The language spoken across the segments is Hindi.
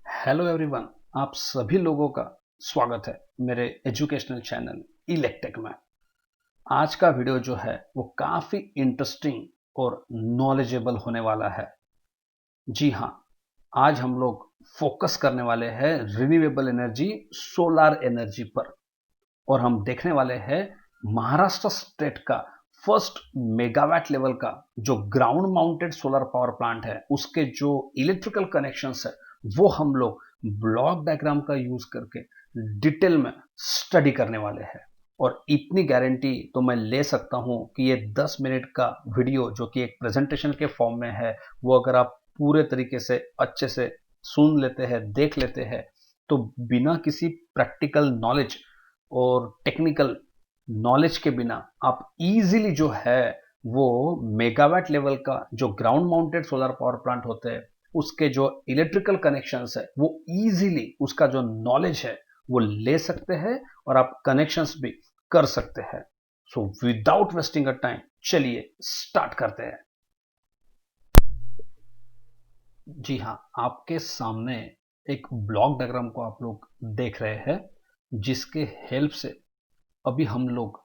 हेलो एवरीवन, आप सभी लोगों का स्वागत है मेरे एजुकेशनल चैनल इलेक्टेक में। आज का वीडियो जो है वो काफी इंटरेस्टिंग और नॉलेजेबल होने वाला है। जी हाँ, आज हम लोग फोकस करने वाले हैं रिन्यूएबल एनर्जी, सोलर एनर्जी पर। और हम देखने वाले हैं महाराष्ट्र स्टेट का फर्स्ट मेगावाट लेवल का जो ground mounted solar power plant है, उसके जो इलेक्ट्रिकल कनेक्शंस है वो हम लोग ब्लॉक डायग्राम का यूज करके डिटेल में स्टडी करने वाले हैं। और इतनी गारंटी तो मैं ले सकता हूं कि ये 10 मिनट का वीडियो जो कि एक प्रेजेंटेशन के फॉर्म में है, वो अगर आप पूरे तरीके से अच्छे से सुन लेते हैं, देख लेते हैं, तो बिना किसी प्रैक्टिकल नॉलेज और टेक्निकल नॉलेज के बिना आप इजीली जो है वो मेगावाट लेवल का जो ground mounted solar power plant होते हैं उसके जो इलेक्ट्रिकल कनेक्शंस है वो इजीली उसका जो नॉलेज है वो ले सकते हैं और आप कनेक्शंस भी कर सकते हैं। So without wasting a time, चलिए स्टार्ट करते हैं। जी हाँ, आपके सामने एक ब्लॉक डायग्राम को आप लोग देख रहे हैं, जिसके हेल्प से अभी हम लोग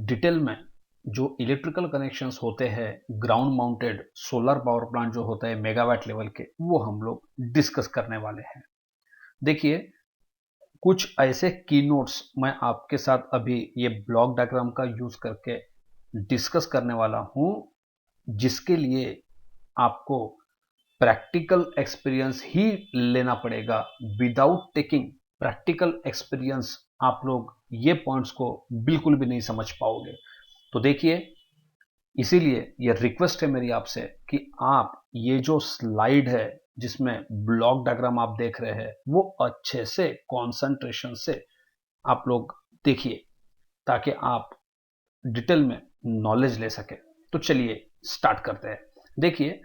डिटेल में जो इलेक्ट्रिकल कनेक्शंस होते हैं ground mounted solar power plant जो होता है मेगावाट लेवल के, वो हम लोग डिस्कस करने वाले हैं। देखिए, कुछ ऐसे की नोट्स मैं आपके साथ अभी ये ब्लॉक डायग्राम का यूज करके डिस्कस करने वाला हूं, जिसके लिए आपको प्रैक्टिकल एक्सपीरियंस ही लेना पड़ेगा। विदाउट टेकिंग प्रैक्टिकल एक्सपीरियंस आप लोग ये पॉइंट्स को बिल्कुल भी नहीं समझ पाओगे। तो देखिए, इसीलिए ये रिक्वेस्ट है मेरी आपसे कि आप ये जो स्लाइड है जिसमें ब्लॉक डायग्राम आप देख रहे हैं वो अच्छे से कंसंट्रेशन से आप लोग देखिए, ताकि आप डिटेल में नॉलेज ले सके। तो चलिए स्टार्ट करते हैं। देखिए,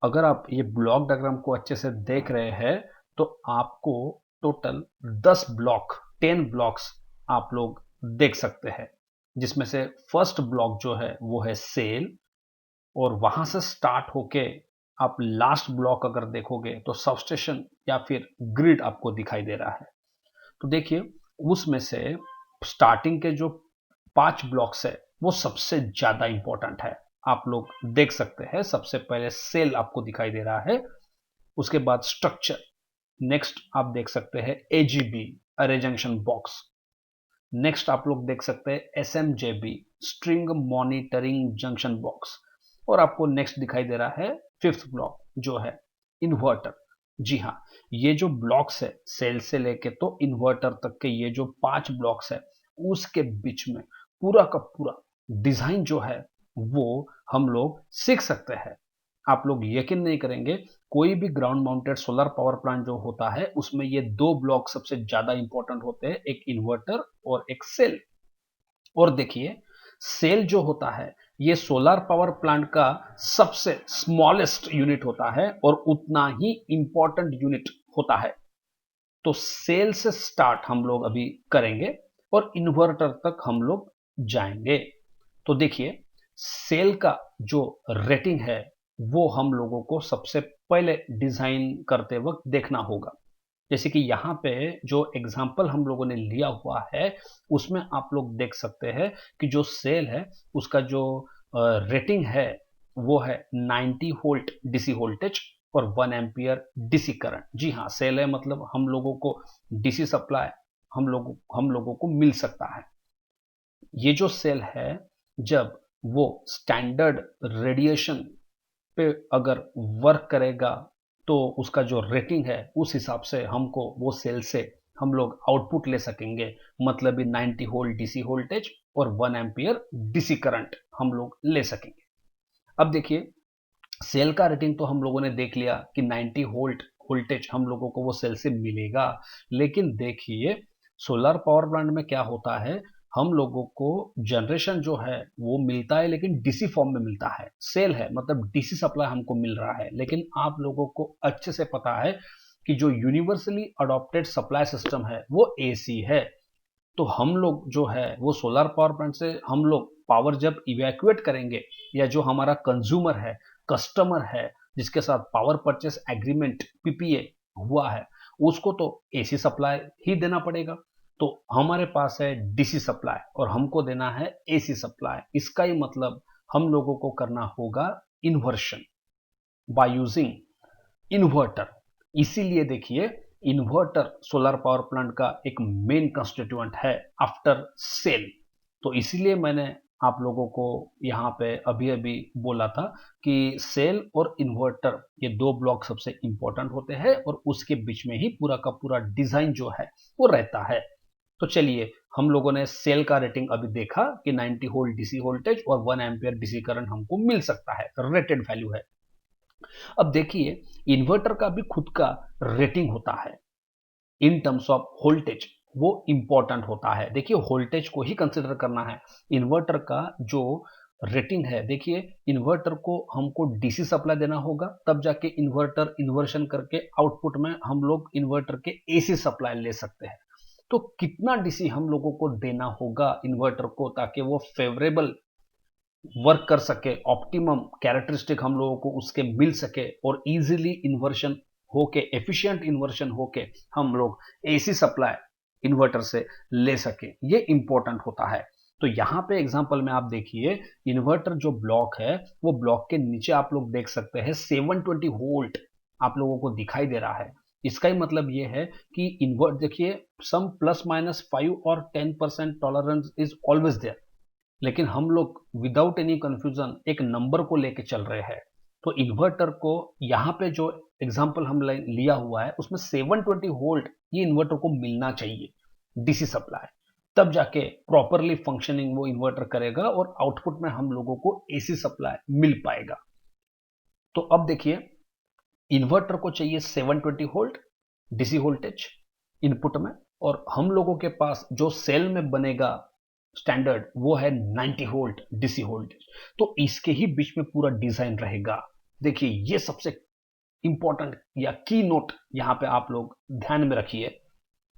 अगर आप ये ब्लॉक डायग्राम को अच्छे से देख रहे हैं तो आपको टोटल 10 ब्लॉक, 10 ब्लॉक्स आप लोग देख सकते हैं, जिसमें से फर्स्ट ब्लॉक जो है वो है सेल। और वहां से स्टार्ट होके आप लास्ट ब्लॉक अगर देखोगे तो सबस्टेशन या फिर ग्रिड आपको दिखाई दे रहा है। तो देखिए, उसमें से स्टार्टिंग के जो 5 ब्लॉक्स है वो सबसे ज्यादा इंपॉर्टेंट है। आप लोग देख सकते हैं, सबसे पहले सेल आपको दिखाई दे रहा है, उसके बाद स्ट्रक्चर, नेक्स्ट आप देख सकते हैं एजीबी, अरे जंक्शन बॉक्स, नेक्स्ट आप लोग देख सकते हैं एसएमजेबी, स्ट्रिंग मॉनिटरिंग जंक्शन बॉक्स, और आपको नेक्स्ट दिखाई दे रहा है फिफ्थ ब्लॉक जो है इन्वर्टर। जी हाँ, ये जो ब्लॉक्स है सेल से लेके तो इन्वर्टर तक के ये जो 5 ब्लॉक्स है, उसके बीच में पूरा का पूरा डिजाइन जो है वो हम लोग सीख सकते हैं। आप लोग यकीन नहीं करेंगे, कोई भी ground mounted solar power plant जो होता है उसमें ये दो ब्लॉक सबसे ज्यादा इंपॉर्टेंट होते हैं, एक इन्वर्टर और एक सेल। और देखिए, सेल जो होता है ये सोलर पावर प्लांट का सबसे स्मॉलेस्ट यूनिट होता है और उतना ही इंपॉर्टेंट यूनिट होता है। तो सेल से स्टार्ट हम लोग अभी करेंगे और इन्वर्टर तक हम लोग जाएंगे। तो देखिए, सेल का जो रेटिंग है वो हम लोगों को सबसे पहले डिजाइन करते वक्त देखना होगा। जैसे कि यहाँ पे जो एग्जाम्पल हम लोगों ने लिया हुआ है उसमें आप लोग देख सकते हैं कि जो सेल है उसका जो रेटिंग है वो है 90 वोल्ट डीसी वोल्टेज और 1 एम्पियर डीसी करंट। जी हाँ, सेल है मतलब हम लोगों को डीसी सप्लाई हम लोगों को मिल सकता है। ये जो सेल है, जब वो स्टैंडर्ड रेडिएशन पे अगर वर्क करेगा तो उसका जो रेटिंग है उस हिसाब से हमको वो सेल से हम लोग आउटपुट ले सकेंगे, मतलब 90 वोल्ट डीसी वोल्टेज और 1 एम्पियर डीसी करंट हम लोग ले सकेंगे। अब देखिए, सेल का रेटिंग तो हम लोगों ने देख लिया कि 90 वोल्ट वोल्टेज हम लोगों को वो सेल से मिलेगा। लेकिन देखिए, सोलर पावर प्लांट में क्या होता है, हम लोगों को जनरेशन जो है वो मिलता है लेकिन डीसी फॉर्म में मिलता है। सेल है मतलब डीसी सप्लाई हमको मिल रहा है, लेकिन आप लोगों को अच्छे से पता है कि जो यूनिवर्सली अडॉप्टेड सप्लाई सिस्टम है वो एसी है। तो हम लोग जो है वो सोलर पावर प्लांट से हम लोग पावर जब इवैक्यूएट करेंगे, या जो हमारा कंज्यूमर है, कस्टमर है, जिसके साथ पावर परचेस एग्रीमेंट पीपीए हुआ है, उसको तो एसी सप्लाई ही देना पड़ेगा। तो हमारे पास है डीसी सप्लाई और हमको देना है एसी सप्लाई। इसका ही मतलब हम लोगों को करना होगा इन्वर्शन बाय यूजिंग इन्वर्टर। इसीलिए देखिए, इन्वर्टर सोलर पावर प्लांट का एक मेन कंस्टिट्यूएंट है आफ्टर सेल। तो इसीलिए मैंने आप लोगों को यहाँ पे अभी अभी बोला था कि सेल और इन्वर्टर ये दो ब्लॉक सबसे इंपॉर्टेंट होते हैं और उसके बीच में ही पूरा का पूरा डिजाइन जो है वो रहता है। तो चलिए, हम लोगों ने सेल का रेटिंग अभी देखा कि 90 वोल्ट डीसी वोल्टेज और 1 एम्पियर डीसी करंट हमको मिल सकता है, रेटेड वैल्यू है। अब देखिए, इन्वर्टर का भी खुद का रेटिंग होता है इन टर्म्स ऑफ वोल्टेज, वो इंपॉर्टेंट होता है। देखिए, वोल्टेज को ही कंसिडर करना है। इन्वर्टर का जो रेटिंग है, देखिए इन्वर्टर को हमको डीसी सप्लाई देना होगा, तब जाके इन्वर्टर इन्वर्शन करके आउटपुट में हम लोग इन्वर्टर के एसी सप्लाई ले सकते हैं। तो कितना डीसी हम लोगों को देना होगा इन्वर्टर को ताकि वो फेवरेबल वर्क कर सके, ऑप्टिमम कैरेक्टरिस्टिक हम लोगों को उसके मिल सके और इजीली इन्वर्शन होके, एफिशिएंट इन्वर्शन होके हम लोग एसी सप्लाई इन्वर्टर से ले सके, ये इंपॉर्टेंट होता है। तो यहां पे एग्जांपल में आप देखिए, इन्वर्टर जो ब्लॉक है वो ब्लॉक के नीचे आप लोग देख सकते हैं 720 वोल्ट आप लोगों को दिखाई दे रहा है। इसका ही मतलब ये है कि इन्वर्ट देखिए, सम प्लस माइनस 5 और 10% टॉलरेंस इज ऑलवेज देयर, लेकिन हम लोग विदाउट एनी कंफ्यूजन एक नंबर को लेके चल रहे हैं। तो इन्वर्टर को यहाँ पे जो एग्जांपल हम लिया हुआ है उसमें 720 वोल्ट ये इन्वर्टर को मिलना चाहिए डीसी सप्लाई, तब जाके प्रॉपरली फंक्शनिंग वो इन्वर्टर करेगा और आउटपुट में हम लोगों को एसी सप्लाई मिल पाएगा। तो अब देखिए, इन्वर्टर को चाहिए 720 वोल्ट डीसी वोल्टेज इनपुट में, और हम लोगों के पास जो सेल में बनेगा स्टैंडर्ड वो है 90 वोल्ट डीसी वोल्टेज। तो इसके ही बीच में पूरा डिजाइन रहेगा। देखिए, ये सबसे इंपॉर्टेंट या की नोट यहां पे आप लोग ध्यान में रखिए।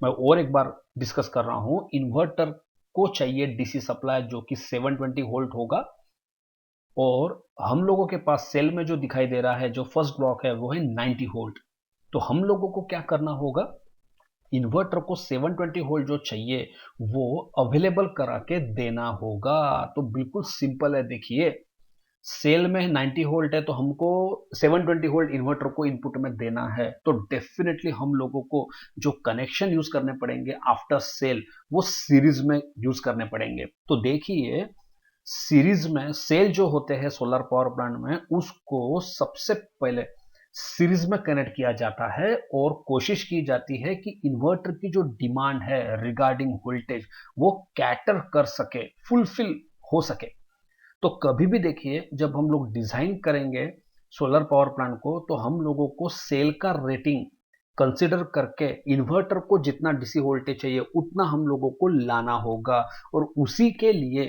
मैं और एक बार डिस्कस कर रहा हूं, इन्वर्टर को चाहिए डीसी सप्लाई जो कि 720 वोल्ट होगा, और हम लोगों के पास सेल में जो दिखाई दे रहा है जो फर्स्ट ब्लॉक है वो है 90 वोल्ट। तो हम लोगों को क्या करना होगा, इन्वर्टर को 720 वोल्ट जो चाहिए वो अवेलेबल करा के देना होगा। तो बिल्कुल सिंपल है। देखिए, सेल में 90 वोल्ट है तो हमको 720 वोल्ट इन्वर्टर को इनपुट में देना है, तो डेफिनेटली हम लोगों को जो कनेक्शन यूज करने पड़ेंगे आफ्टर सेल वो सीरीज में यूज करने पड़ेंगे। तो देखिए, सीरीज में सेल जो होते हैं सोलर पावर प्लांट में, उसको सबसे पहले सीरीज में कनेक्ट किया जाता है और कोशिश की जाती है कि इन्वर्टर की जो डिमांड है रिगार्डिंग वोल्टेज वो कैटर कर सके, फुलफिल हो सके। तो कभी भी देखिए, जब हम लोग डिजाइन करेंगे सोलर पावर प्लांट को तो हम लोगों को सेल का रेटिंग कंसिडर करके इन्वर्टर को जितना डीसी वोल्टेज चाहिए उतना हम लोगों को लाना होगा, और उसी के लिए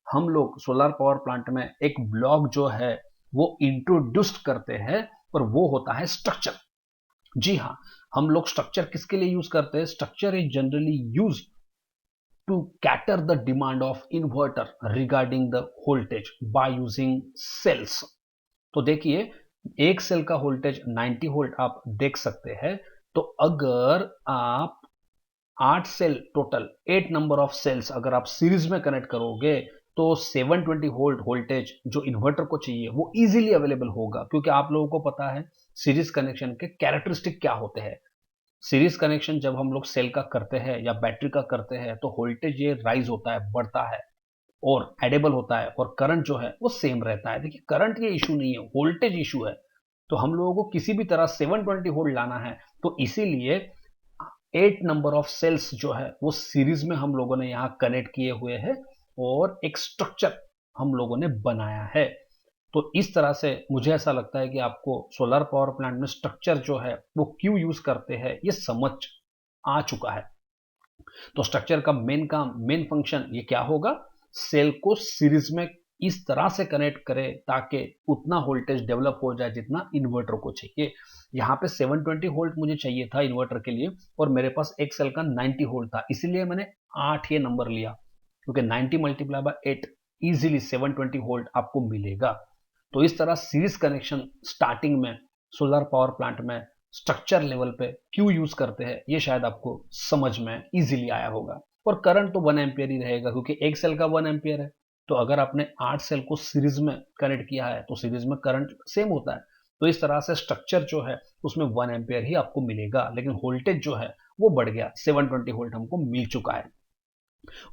हम लोग सोलर पावर प्लांट में एक ब्लॉक जो है वो इंट्रोड्यूस्ड करते हैं, और वो होता है स्ट्रक्चर। जी हाँ, हम लोग स्ट्रक्चर किसके लिए यूज करते हैं? Structure is generally use to cater the demand of inverter regarding the voltage by using cells। तो देखिए, एक सेल का वोल्टेज 90 वोल्ट आप देख सकते हैं। तो अगर आप 8 cell total 8 number of cells अगर आप सीरीज में कनेक्ट करोगे तो 720 वोल्ट वोल्टेज जो इन्वर्टर को चाहिए वो इजीली अवेलेबल होगा, क्योंकि आप लोगों को पता है सीरीज कनेक्शन के कैरेक्टरिस्टिक क्या होते हैं। सीरीज कनेक्शन जब हम लोग सेल का करते हैं या बैटरी का करते हैं तो वोल्टेज ये राइज होता है, बढ़ता है और एडेबल होता है, और करंट जो है वो सेम रहता है। देखिए, करंट ये इशू नहीं है, वोल्टेज इशू है। तो हम लोगों को किसी भी तरह 720 वोल्ट लाना है, तो इसीलिए 8 नंबर ऑफ सेल्स जो है वो सीरीज में हम लोगों ने यहाँ कनेक्ट किए हुए हैं और एक स्ट्रक्चर हम लोगों ने बनाया है। तो इस तरह से मुझे ऐसा लगता है कि आपको सोलर पावर प्लांट में स्ट्रक्चर जो है वो क्यों यूज करते हैं ये समझ आ चुका है। तो स्ट्रक्चर का मेन काम, मेन फंक्शन ये क्या होगा, सेल को सीरीज में इस तरह से कनेक्ट करे ताकि उतना वोल्टेज डेवलप हो जाए जितना इन्वर्टर को चाहिए। यहाँ पे 720 वोल्ट मुझे चाहिए था इन्वर्टर के लिए, और मेरे पास एक सेल का 90 वोल्ट था, इसलिए मैंने 8 ये नंबर लिया, क्योंकि 90 मल्टीप्लाई बाय 8 इजीली 720 वोल्ट आपको मिलेगा। तो इस तरह सीरीज कनेक्शन स्टार्टिंग में सोलर पावर प्लांट में स्ट्रक्चर लेवल पे क्यों यूज करते हैं ये शायद आपको समझ में इजीली आया होगा। और करंट तो 1 एम्पियर ही रहेगा क्योंकि एक सेल का 1 एम्पियर है। तो अगर आपने 8 सेल को सीरीज में कनेक्ट किया है तो सीरीज में करंट सेम होता है। तो इस तरह से स्ट्रक्चर जो है उसमें 1 एम्पियर ही आपको मिलेगा, लेकिन वोल्टेज जो है वो बढ़ गया, 720 वोल्ट हमको मिल चुका है।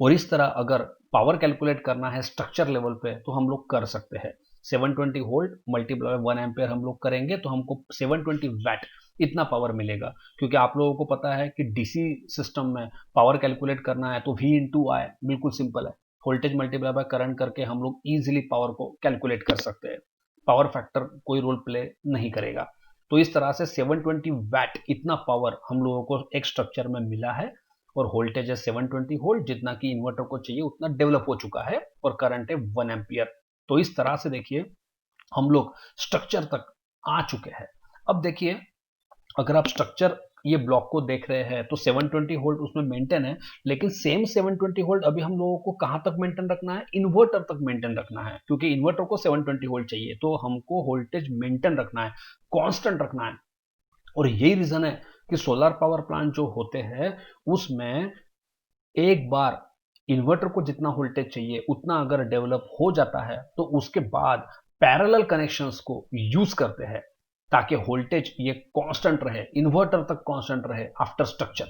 और इस तरह अगर पावर कैलकुलेट करना है स्ट्रक्चर लेवल पे तो हम लोग कर सकते हैं। 720 वोल्ट मल्टीप्लाई 1 एम्पियर हम लोग करेंगे तो हमको 720 वैट इतना पावर मिलेगा। क्योंकि आप लोगों को पता है कि डीसी सिस्टम में पावर कैलकुलेट करना है तो V इंटू आई, बिल्कुल सिंपल है। वोल्टेज मल्टीप्लाई बाय करंट करके हम लोग इजीली पावर को कैलकुलेट कर सकते हैं। पावर फैक्टर कोई रोल प्ले नहीं करेगा। तो इस तरह से 720 वैट इतना पावर हम लोगों को एक स्ट्रक्चर में मिला है। और वोल्टेज है 720 वोल्ट, जितना कि इन्वर्टर को चाहिए उतना डेवलप हो चुका है। और करंट है 1 एम्पियर। तो इस तरह से देखिए हम लोग स्ट्रक्चर तक आ चुके हैं। अब देखिए अगर आप स्ट्रक्चर ये ब्लॉक को देख रहे हैं तो 720 वोल्ट उसमें मेंटेन है, लेकिन सेम 720 वोल्ट अभी हम लोगों को कहां तक मेंटेन रखना है, इन्वर्टर तक मेंटेन रखना है। क्योंकि इन्वर्टर को 720 वोल्ट चाहिए तो हमको वोल्टेज मेंटेन रखना है, कांस्टेंट रखना है। और यही रीजन है कि सोलर पावर प्लांट जो होते हैं उसमें एक बार इन्वर्टर को जितना वोल्टेज चाहिए उतना अगर डेवलप हो जाता है तो उसके बाद पैरेलल कनेक्शंस को यूज करते हैं ताकि वोल्टेज ये कांस्टेंट रहे, इन्वर्टर तक कांस्टेंट रहे आफ्टर स्ट्रक्चर।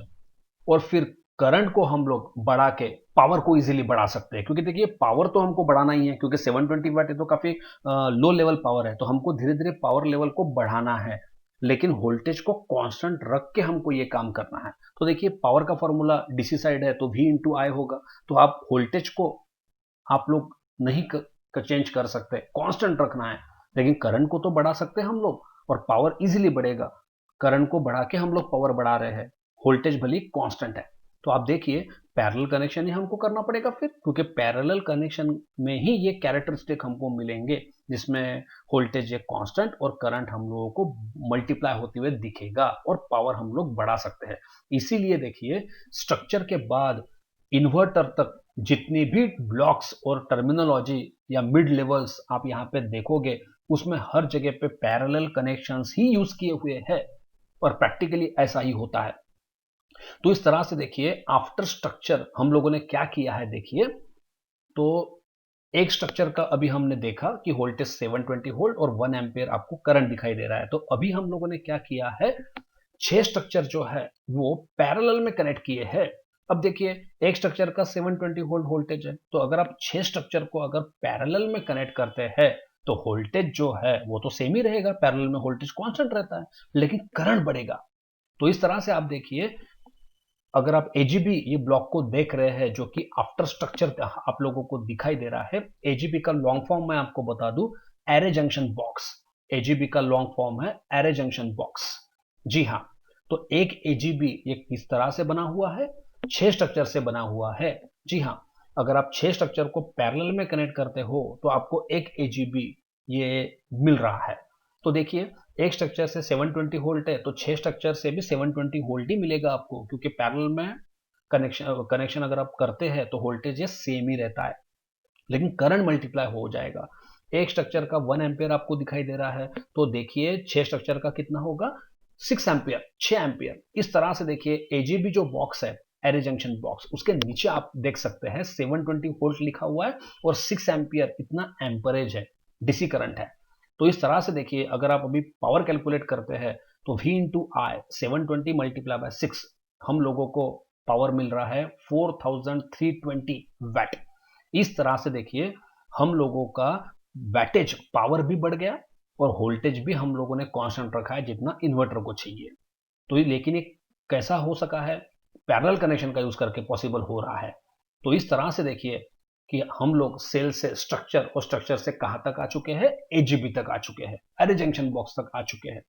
और फिर करंट को हम लोग बढ़ा के पावर को इजीली बढ़ा सकते हैं। क्योंकि देखिए पावर तो हमको बढ़ाना ही है, क्योंकि 720 वाट है तो काफी लो लेवल पावर है, तो हमको धीरे धीरे पावर लेवल को बढ़ाना है। लेकिन वोल्टेज को कांस्टेंट रख के हमको ये काम करना है। तो देखिए पावर का फॉर्मूला डीसी साइड है तो V इंटू आई होगा। तो आप वोल्टेज को आप लोग नहीं चेंज कर सकते, कांस्टेंट रखना है। लेकिन करंट को तो बढ़ा सकते हैं हम लोग और पावर इजीली बढ़ेगा। करंट को बढ़ा के हम लोग पावर बढ़ा रहे हैं, वोल्टेज भले कांस्टेंट है। तो आप देखिए पैरेलल कनेक्शन ही हमको करना पड़ेगा फिर, क्योंकि पैरेलल कनेक्शन में ही ये कैरेक्टरिस्टिक हमको मिलेंगे जिसमें वोल्टेज एक कांस्टेंट और करंट हम लोगों को मल्टीप्लाई होते हुए दिखेगा और पावर हम लोग बढ़ा सकते हैं। इसीलिए देखिए स्ट्रक्चर के बाद इन्वर्टर तक जितनी भी ब्लॉक्स और टर्मिनोलॉजी या मिड लेवल्स आप यहाँ पे देखोगे उसमें हर जगह पे पैरेलल कनेक्शंस ही यूज किए हुए हैं। और प्रैक्टिकली ऐसा ही होता है। तो इस तरह से देखिए आफ्टर स्ट्रक्चर हम लोगों ने क्या किया है, देखिए तो एक स्ट्रक्चर का अभी हमने देखा कि वोल्टेज 720 वोल्ट और 1 एम्पियर आपको करंट दिखाई दे रहा है। तो अभी हम लोगों ने क्या किया है, 6 स्ट्रक्चर जो है वो पैरेलल में कनेक्ट किए हैं। अब देखिए एक स्ट्रक्चर का 720 वोल्ट वोल्टेज है, तो अगर आप 6 स्ट्रक्चर को अगर पैरेलल में कनेक्ट करते हैं तो वोल्टेज जो है वो तो सेम ही रहेगा, पैरेलल में वोल्टेज कांस्टेंट रहता है, लेकिन करंट बढ़ेगा। तो इस तरह से आप देखिए अगर आप एजीबी ये ब्लॉक को देख रहे हैं जो कि आफ्टर स्ट्रक्चर आप लोगों को दिखाई दे रहा है, एजीबी का लॉन्ग फॉर्म मैं आपको बता दूं, एरे जंक्शन बॉक्स। एजीबी का लॉन्ग फॉर्म है एरे जंक्शन बॉक्स। जी हाँ, तो एक एजीबी ये किस तरह से बना हुआ है, 6 स्ट्रक्चर से बना हुआ है। जी हाँ, अगर आप 6 स्ट्रक्चर को पैरेलल में कनेक्ट करते हो तो आपको एक एजीबी ये मिल रहा है। तो देखिए एक स्ट्रक्चर से 720 वोल्ट है तो 6 स्ट्रक्चर से भी 720 वोल्ट ही मिलेगा आपको, क्योंकि पैरेलल में कनेक्शन अगर आप करते हैं तो वोल्टेज ये सेम ही रहता है, लेकिन करंट मल्टीप्लाई हो जाएगा। एक स्ट्रक्चर का 1 एम्पियर आपको दिखाई दे रहा है तो देखिए 6 स्ट्रक्चर का कितना होगा, 6 एम्पियर, 6 एम्पियर। इस तरह से देखिए एजीबी जो बॉक्स है एरे जंक्शन बॉक्स, उसके नीचे आप देख सकते हैं 720 वोल्ट लिखा हुआ है और 6 एम्पियर इतना एम्परेज है, डीसी करंट है। तो इस तरह से देखिए अगर आप अभी पावर कैलकुलेट करते हैं तो V into I 720 multiply by 6 हम लोगों को पावर मिल रहा है 4320 वैट। इस तरह से देखिए हम लोगों का वैटेज पावर भी बढ़ गया और वोल्टेज भी हम लोगों ने कांस्टेंट रखा है जितना इन्वर्टर को चाहिए। तो लेकिन ये कैसा हो सका है, पैरेलल कनेक्शन का यूज करके पॉसिबल हो रहा है। तो इस तरह से देखिए कि हम लोग सेल से स्ट्रक्चर और स्ट्रक्चर से कहां तक आ चुके हैं, एजीबी तक आ चुके हैं, अरे जंक्शन बॉक्स तक आ चुके हैं।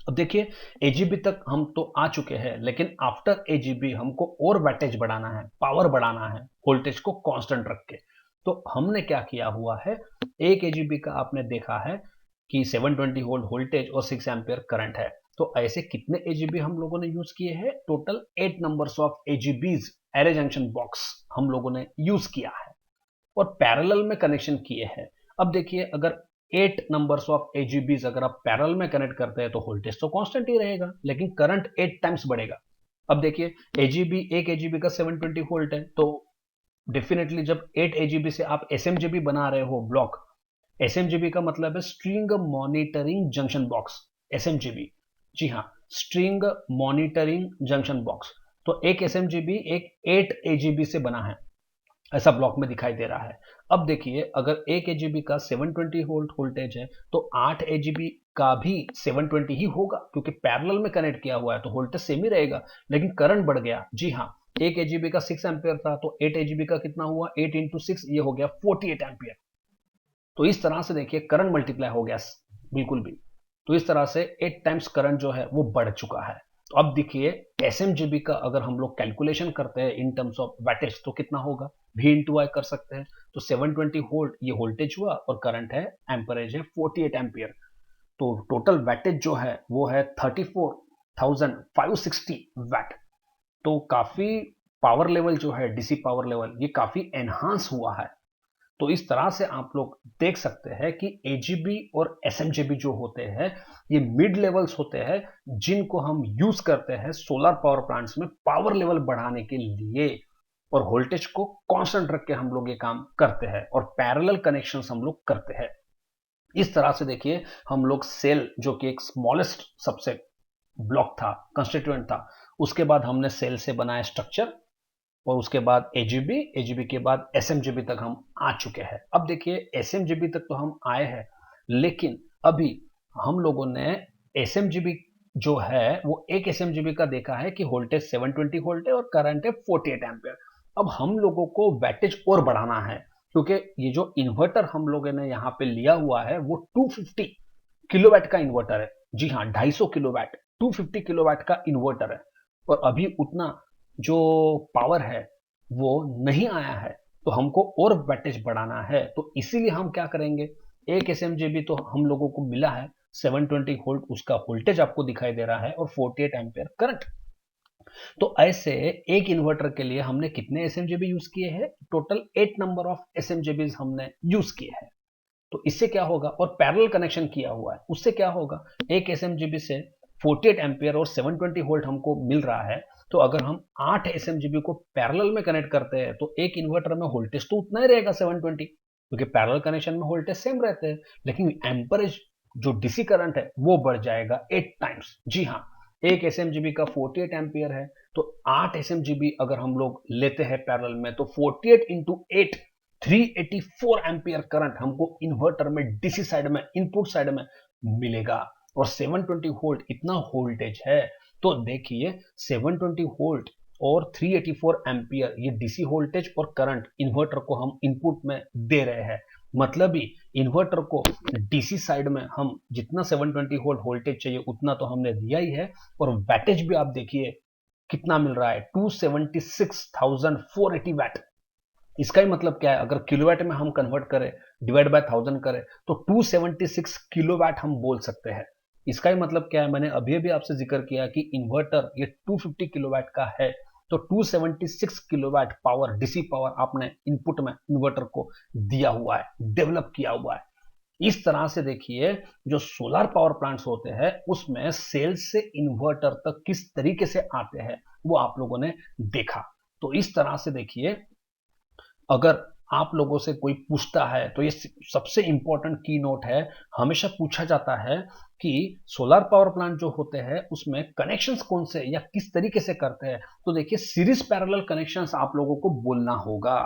अब देखिए एजीबी तक हम तो आ चुके हैं, लेकिन आफ्टर एजीबी हमको और वैटेज बढ़ाना है, पावर बढ़ाना है, वोल्टेज को कांस्टेंट रख के। तो हमने क्या किया हुआ है, एक एजीबी का आपने देखा है कि 720 वोल्ट वोल्टेज और 6 एम्पियर करंट है। तो ऐसे कितने एजीबी हम लोगों ने यूज किए हैं, total 8 numbers of AJBs array junction box हम लोगों ने यूज किया है और पैरेलल में कनेक्शन किए हैं। अब देखिए अगर 8 नंबर्स ऑफ एजीबीज अगर आप पैरेलल में कनेक्ट करते हैं तो वोल्टेज तो कांस्टेंट ही रहेगा, लेकिन करंट 8 टाइम्स बढ़ेगा। अब देखिए एजीबी, एक एजीबी का 720 वोल्ट है, तो डेफिनेटली जब 8 एजीबी से आप एसएमजीबी बना रहे हो ब्लॉक, एसएमजीबी का मतलब है स्ट्रिंग मॉनिटरिंग जंक्शन बॉक्स, एसएमजीबी। जी हाँ, स्ट्रिंग मॉनिटरिंग जंक्शन बॉक्स। तो एक एसएमजीबी एक 8 एजीबी से बना है, ऐसा ब्लॉक में दिखाई दे रहा है। अब देखिए अगर 1 एजीबी का 720 वोल्ट वोल्टेज है तो 8 एजीबी का भी 720 ही होगा, क्योंकि पैरेलल में कनेक्ट किया हुआ है तो वोल्टेज सेम ही रहेगा, लेकिन करंट बढ़ गया। जी हाँ, 1 एजीबी का 6 एम्पियर था तो 8 एजीबी का कितना हुआ, 8 इंटू 6, ये हो गया 48 एम्पियर। तो इस तरह से देखिए करंट मल्टीप्लाई हो गया बिल्कुल भी। तो इस तरह से 8 टाइम्स करंट जो है वो बढ़ चुका है। तो अब देखिए एसएमजीबी का अगर हम लोग कैलकुलेशन करते हैं इन टर्म्स ऑफ वैटेज तो कितना होगा, V इंटू आई कर सकते हैं। तो 720 वोल्ट ये वोल्टेज हुआ और करंट है, एम्परेज है 48 एम्पियर। तो टोटल वैटेज जो है वो है 34,560 वैट। तो काफी पावर लेवल जो है, डीसी पावर लेवल, ये काफी एनहांस हुआ है। तो इस तरह से आप लोग देख सकते हैं कि एजीबी और एसएमजीबी जो होते हैं ये मिड लेवल्स होते हैं, जिनको हम यूज करते हैं सोलर पावर प्लांट्स में पावर लेवल बढ़ाने के लिए, और वोल्टेज को कांस्टेंट रख के हम लोग ये काम करते हैं और पैरेलल कनेक्शंस हम लोग करते हैं। इस तरह से देखिए हम लोग सेल, जो कि एक स्मॉलेस्ट सबसे ब्लॉक था, कंस्टिट्यूएंट था, उसके बाद हमने सेल से बनाया स्ट्रक्चर, और उसके बाद एजीबी, एजीबी के बाद एसएमजीबी तक हम आ चुके हैं। अब देखिए एसएमजीबी तक तो हम आए हैं, लेकिन अभी हम लोगों ने एसएमजीबी जो है वो एक एसएमजीबी का देखा है कि वोल्टेज 720 वोल्ट है और करंट है 48 एम्पियर। अब हम लोगों को वैटेज और बढ़ाना है, क्योंकि ये जो इन्वर्टर हम लोगों ने यहाँ पे लिया हुआ है वो 250 किलोवाट का इन्वर्टर है। जी हाँ, 250 किलोवाट, 250 किलोवाट का इन्वर्टर है, और अभी उतना जो पावर है वो नहीं आया है, तो हमको और वैटेज बढ़ाना है। तो इसीलिए हम क्या करेंगे, एक एसएमजीबी तो हम लोगों को मिला है, 720 वोल्ट उसका वोल्टेज आपको दिखाई दे रहा है और 48 एम्पियर करंट। तो ऐसे एक इन्वर्टर के लिए हमने कितने एसएमजीबी यूज किए हैं, टोटल 8 नंबर ऑफ एसएमजीबी हमने यूज किए हैं। तो इससे क्या होगा, और पैरेलल कनेक्शन किया हुआ है, उससे क्या होगा, एक एसएमजीबी से 48 एम्पियर और 720 वोल्ट हमको मिल रहा है। तो अगर हम 8 एसएमजीबी को पैरेलल में कनेक्ट करते हैं तो एक इन्वर्टर में वोल्टेज तो उतना ही रहेगा 720, क्योंकि पैरेलल कनेक्शन में वोल्टेज सेम रहते हैं, लेकिन एम्परेज जो डीसी करंट है वो बढ़ जाएगा 8 टाइम्स। जी हाँ, एक एसएमजीबी का 48 एम्पियर है, तो 8 एसएमजीबी अगर हम लोग लेते हैं पैरेलल में तो 48 इंटू 8, 384 एम्पियर करंट हमको इन्वर्टर में डीसी साइड में, इनपुट साइड में मिलेगा। और 720 वोल्ट इतना वोल्टेज है, तो देखिए 720 वोल्ट और 384 एम्पियर ये डीसी वोल्टेज और करंट इन्वर्टर को हम इनपुट में दे रहे हैं। मतलब ही इन्वर्टर को डीसी साइड में हम जितना 720 वोल्ट वोल्टेज चाहिए उतना तो हमने दिया ही है, और वैटेज भी आप देखिए कितना मिल रहा है, 276,480 वैट। इसका ही मतलब क्या है, अगर किलोवाट में हम कन्वर्ट करें, डिवाइड बाय 1000 करें, तो 276 किलोवाट हम बोल सकते हैं। इसका ही मतलब क्या है, मैंने अभी अभी आपसे जिक्र किया कि इन्वर्टर ये 250 किलोवाट का है, तो 276 किलोवाट पावर, डीसी पावर आपने इनपुट में इन्वर्टर को दिया हुआ है, डेवलप किया हुआ है। इस तरह से देखिए जो सोलर पावर प्लांट्स होते हैं उसमें सेल से इन्वर्टर तक किस तरीके से आते हैं वो आप लोगों ने देखा। तो इस तरह से देखिए अगर आप लोगों से कोई पूछता है तो ये सबसे इंपॉर्टेंट की नोट है, हमेशा पूछा जाता है कि सोलर पावर प्लांट जो होते हैं उसमें कनेक्शंस कौन से या किस तरीके से करते हैं। तो देखिए सीरीज पैरेलल कनेक्शंस आप लोगों को बोलना होगा।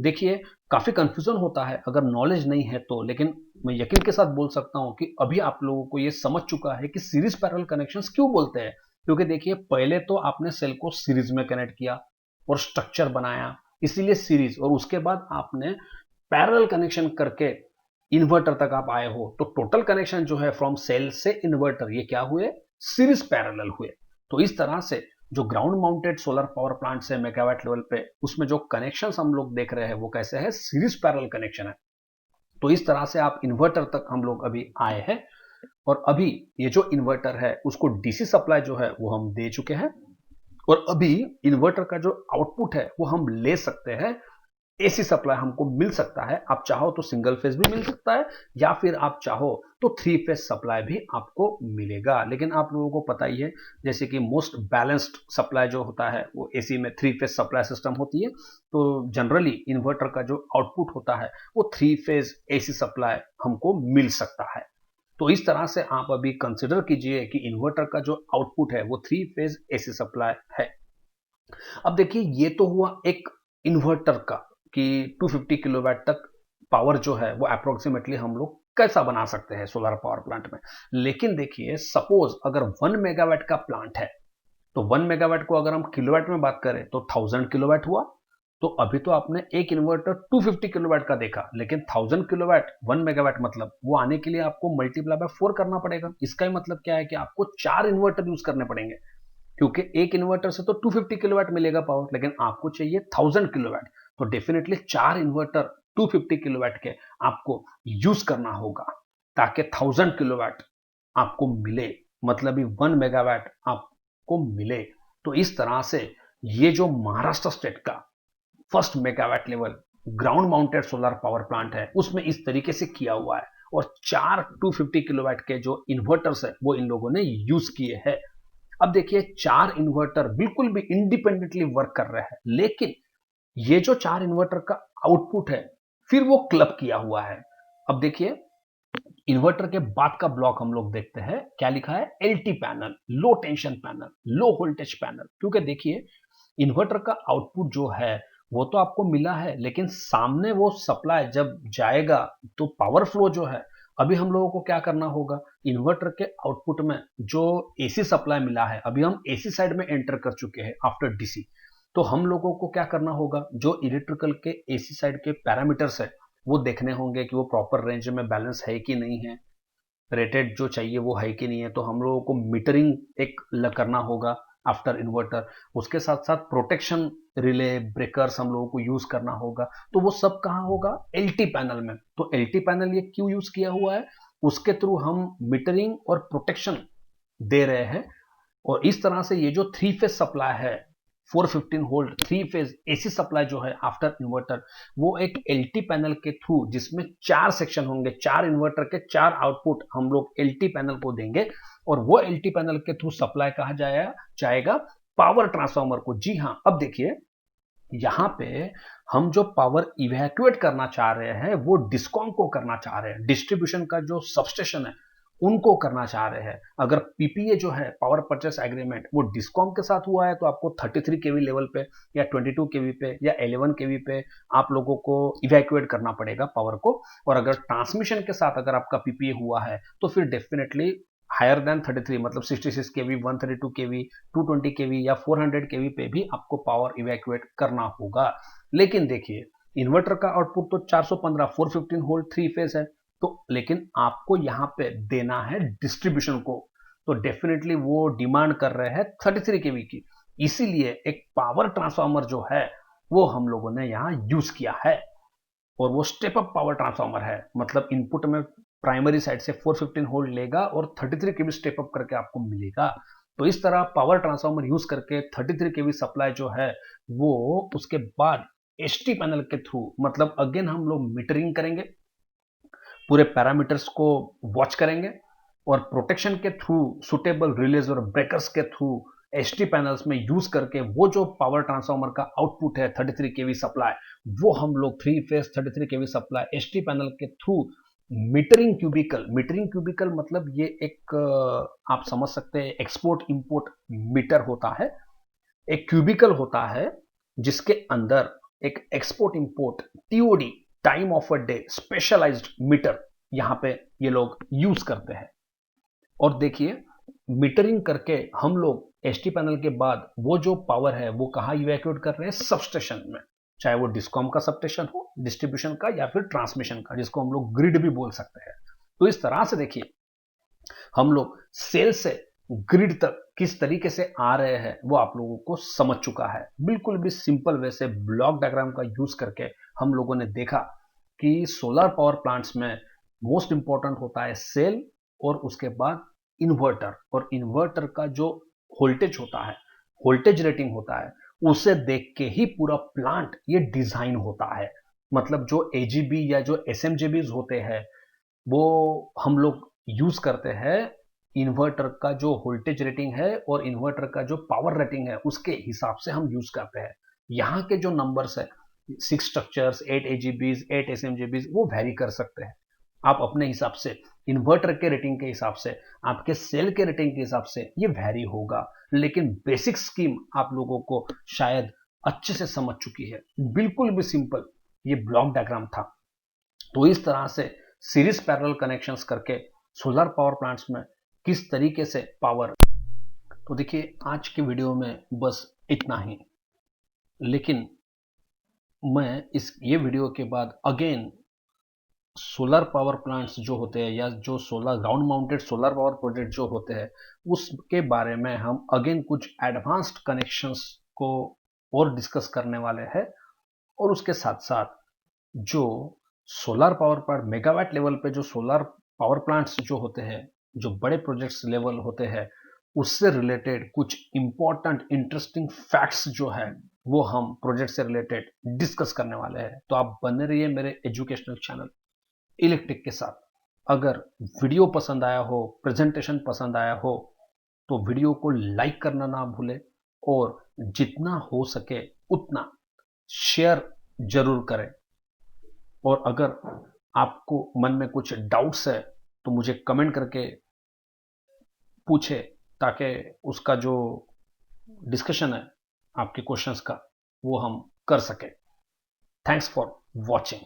देखिए काफी कंफ्यूजन होता है अगर नॉलेज नहीं है तो, लेकिन मैं यकीन के साथ बोल सकता हूं कि अभी आप लोगों को ये समझ चुका है कि सीरीज पैरेलल कनेक्शंस क्यों बोलते हैं। क्योंकि देखिए पहले तो आपने सेल को सीरीज में कनेक्ट किया और स्ट्रक्चर बनाया, इसीलिए सीरीज, और उसके बाद आपने पैरेलल कनेक्शन करके इन्वर्टर तक आप आए हो, तो टोटल कनेक्शन जो है फ्रॉम सेल से इन्वर्टर ये क्या हुए, सीरीज पैरेलल हुए। तो इस तरह से जो ground mounted solar power plant है मेगावाट लेवल पे, उसमें जो कनेक्शन हम लोग देख रहे हैं वो कैसे है, सीरीज पैरेलल कनेक्शन है। तो इस तरह से आप इन्वर्टर तक हम लोग अभी आए हैं, और अभी ये जो इन्वर्टर है उसको डीसी सप्लाई जो है वो हम दे चुके हैं, और अभी इन्वर्टर का जो आउटपुट है वो हम ले सकते हैं एसी सप्लाई हमको मिल सकता है। आप चाहो तो सिंगल फेज भी मिल सकता है, या फिर आप चाहो तो 3 फेज सप्लाई भी आपको मिलेगा। लेकिन आप लोगों को पता ही है, जैसे कि मोस्ट बैलेंस्ड सप्लाई जो होता है वो एसी में 3 फेज सप्लाई सिस्टम होती है। तो जनरली इन्वर्टर का जो आउटपुट होता है वो 3 फेज एसी सप्लाई हमको मिल सकता है। तो इस तरह से आप अभी कंसिडर कीजिए कि इन्वर्टर का जो आउटपुट है वो 3 फेज एसी सप्लाई है। अब देखिए, ये तो हुआ एक इन्वर्टर का कि 250 किलोवाट तक पावर जो है वो अप्रोक्सीमेटली हम लोग कैसा बना सकते हैं सोलर पावर प्लांट में। लेकिन देखिए, सपोज अगर 1 मेगावाट का प्लांट है, तो 1 मेगावाट को अगर हम किलोवाट में बात करें तो 1000 किलोवाट हुआ। तो अभी तो आपने एक इन्वर्टर 250 किलोवाट का देखा, लेकिन 1000 किलोवाट 1 मेगावाट मतलब वो आने के लिए आपको मल्टीप्लाई बाय 4 करना पड़ेगा। इसका ही मतलब क्या है कि आपको 4 इन्वर्टर यूज करने पड़ेंगे, क्योंकि एक इन्वर्टर से तो 250 किलोवाट मिलेगा पावर, लेकिन आपको चाहिए 1000 किलोवाट। तो डेफिनेटली 4 इन्वर्टर 250 किलोवाट के आपको यूज करना होगा, ताकि 1000 किलोवाट आपको मिले, मतलब 1 मेगावाट आपको मिले। तो इस तरह से ये जो महाराष्ट्र स्टेट का first megawatt level ground mounted solar power plant है, उसमें इस तरीके से किया हुआ है। और 4 250 किलोवाट के जो इन्वर्टर्स है वो इन लोगों ने यूज किए हैं। अब देखिए, 4 इन्वर्टर बिल्कुल भी इंडिपेंडेंटली वर्क कर रहे हैं, लेकिन ये जो 4 इन्वर्टर का आउटपुट है फिर वो क्लब किया हुआ है। अब देखिए, इन्वर्टर के बाद का ब्लॉक हम लोग देखते हैं, क्या लिखा है, LT panel, low tension panel, low voltage panel. क्योंकि देखिए, इन्वर्टर का आउटपुट जो है वो तो आपको मिला है, लेकिन सामने वो सप्लाई जब जाएगा तो पावर फ्लो जो है, अभी हम लोगों को क्या करना होगा, इन्वर्टर के आउटपुट में जो एसी सप्लाई मिला है, अभी हम एसी साइड में एंटर कर चुके हैं आफ्टर डीसी। तो हम लोगों को क्या करना होगा, जो इलेक्ट्रिकल के एसी साइड के पैरामीटर्स है वो देखने होंगे कि वो प्रॉपर रेंज में बैलेंस है कि नहीं है, रेटेड जो चाहिए वो है कि नहीं है। तो हम लोगों को मीटरिंग एक करना होगा आफ्टर इन्वर्टर। उसके साथ साथ प्रोटेक्शन रिले ब्रेकर्स हम लोगों को यूज करना होगा। तो वो सब कहाँ होगा, एलटी पैनल में। तो एलटी पैनल ये क्यों यूज किया हुआ है, उसके थ्रू हम मीटरिंग और प्रोटेक्शन दे रहे हैं। और इस तरह से ये जो 3 फेज सप्लाई है, 415 वोल्ट 3 फेज एसी सप्लाई जो है आफ्टर इन्वर्टर, वो एक एलटी पैनल के थ्रू, जिसमें 4 सेक्शन होंगे, 4 इन्वर्टर के 4 आउटपुट हम लोग एलटी पैनल को देंगे, और वो एलटी पैनल के थ्रू सप्लाई कहा जाएगा पावर ट्रांसफार्मर को। जी हाँ, अब देखिए, यहां पे हम जो पावर इवैक्यूएट करना चाह रहे हैं वो डिस्कॉम को करना चाह रहे हैं, डिस्ट्रीब्यूशन का जो सबस्टेशन है उनको करना चाह रहे हैं। अगर पीपीए जो है, पावर परचेस एग्रीमेंट, वो डिस्कॉम के साथ हुआ है तो आपको 33 केवी लेवल पे या 22 केवी पे या 11 केवी पे आप लोगों को इवैक्यूएट करना पड़ेगा पावर को। और अगर ट्रांसमिशन के साथ अगर आपका पीपीए हुआ है तो फिर डेफिनेटली हायर देन 33, मतलब 66 केवी, 132 केवी, 220 केवी या 400 केवी पे भी आपको पावर इवैक्यूएट करना होगा। लेकिन देखिए, इन्वर्टर का आउटपुट तो 415 415 वोल्ट 3 फेज है, तो लेकिन आपको यहां पे देना है डिस्ट्रीब्यूशन को। तो डेफिनेटली वो डिमांड कर रहे हैं 33 केवी की, इसीलिए एक पावर ट्रांसफार्मर जो है वो हम लोगों ने यहां यूज किया है। और वो स्टेप अप पावर ट्रांसफार्मर है, मतलब इनपुट में प्राइमरी साइड से 415 वोल्ट लेगा और 33 केवी स्टेप अप करके आपको मिलेगा। तो इस तरह पावर ट्रांसफार्मर यूज करके 33 केवी सप्लाई जो है वो, उसके बाद एसटी पैनल के थ्रू, मतलब अगेन हम लोग मीटरिंग करेंगे, पूरे पैरामीटर्स को वॉच करेंगे, और प्रोटेक्शन के थ्रू, सुटेबल रिलेज और ब्रेकर्स के थ्रू एसटी पैनल्स में यूज करके वो जो पावर ट्रांसफार्मर का आउटपुट है 33 केवी सप्लाई, वो हम लोग 3 फेज 33 केवी सप्लाई एसटी पैनल के थ्रू मीटरिंग क्यूबिकल मतलब ये एक आप समझ सकते हैं एक्सपोर्ट इंपोर्ट मीटर होता है। एक क्यूबिकल होता है जिसके अंदर एक export import TOD, time of a day specialised meter यहां पे ये लोग यूज करते हैं। और देखिए, मीटरिंग करके हम लोग एसटी पैनल के बाद वो जो पावर है वो कहां इवैक्यूएट कर रहे हैं, सबस्टेशन में, चाहे वो डिस्कॉम का सबस्टेशन हो, डिस्ट्रीब्यूशन का, या फिर ट्रांसमिशन का, जिसको हम लोग ग्रिड भी बोल सकते हैं। तो इस तरह से देखिए, हम लोग सेल से ग्रिड तक किस तरीके से आ रहे हैं वो आप लोगों को समझ चुका है। बिल्कुल भी सिंपल वे से ब्लॉक डायग्राम का यूज करके हम लोगों ने देखा कि सोलर पावर प्लांट्स में मोस्ट इंपॉर्टेंट होता है सेल, और उसके बाद इन्वर्टर, और इन्वर्टर का जो वोल्टेज होता है, वोल्टेज रेटिंग होता है, उसे देख के ही पूरा प्लांट ये डिजाइन होता है। मतलब जो एजीबी या जो एसएमजीबीज होते हैं वो हम लोग यूज करते हैं इन्वर्टर का जो वोल्टेज रेटिंग है और इन्वर्टर का जो पावर रेटिंग है उसके हिसाब से हम यूज करते हैं। यहाँ के जो नंबर्स है 6 स्ट्रक्चर्स, 8 एजीबीज, 8 एसएमजीबीज, वो वैरी कर सकते हैं। आप अपने हिसाब से इन्वर्टर के रेटिंग के हिसाब से, आपके सेल के रेटिंग के हिसाब से ये वैरी होगा, लेकिन बेसिक स्कीम आप लोगों को शायद अच्छे से समझ चुकी है। बिल्कुल भी सिंपल ये ब्लॉक डायग्राम था। तो इस तरह से सीरीज पैरेलल कनेक्शंस करके सोलर पावर प्लांट्स में किस तरीके से पावर। तो देखिए आज के वीडियो में बस इतना ही, लेकिन मैं ये वीडियो के बाद अगेन सोलर पावर प्लांट्स जो होते हैं या जो solar ground mounted solar power project जो होते हैं उसके बारे में हम अगेन कुछ एडवांस्ड कनेक्शंस को और डिस्कस करने वाले हैं। और उसके साथ साथ जो solar power plant megawatt level पे जो सोलर पावर प्लांट्स जो होते हैं, जो बड़े प्रोजेक्ट्स लेवल होते हैं, उससे रिलेटेड कुछ इंपॉर्टेंट इंटरेस्टिंग फैक्ट्स जो है वो हम प्रोजेक्ट से रिलेटेड डिस्कस करने वाले हैं। तो आप बने रहिए मेरे एजुकेशनल चैनल इलेक्ट्रिक के साथ। अगर वीडियो पसंद आया हो, प्रेजेंटेशन पसंद आया हो, तो वीडियो को लाइक करना ना भूले और जितना हो सके उतना शेयर जरूर करें। और अगर आपको मन में कुछ डाउट्स है तो मुझे कमेंट करके पूछे, ताकि उसका जो डिस्कशन है आपके क्वेश्चंस का वो हम कर सके। Thanks for watching.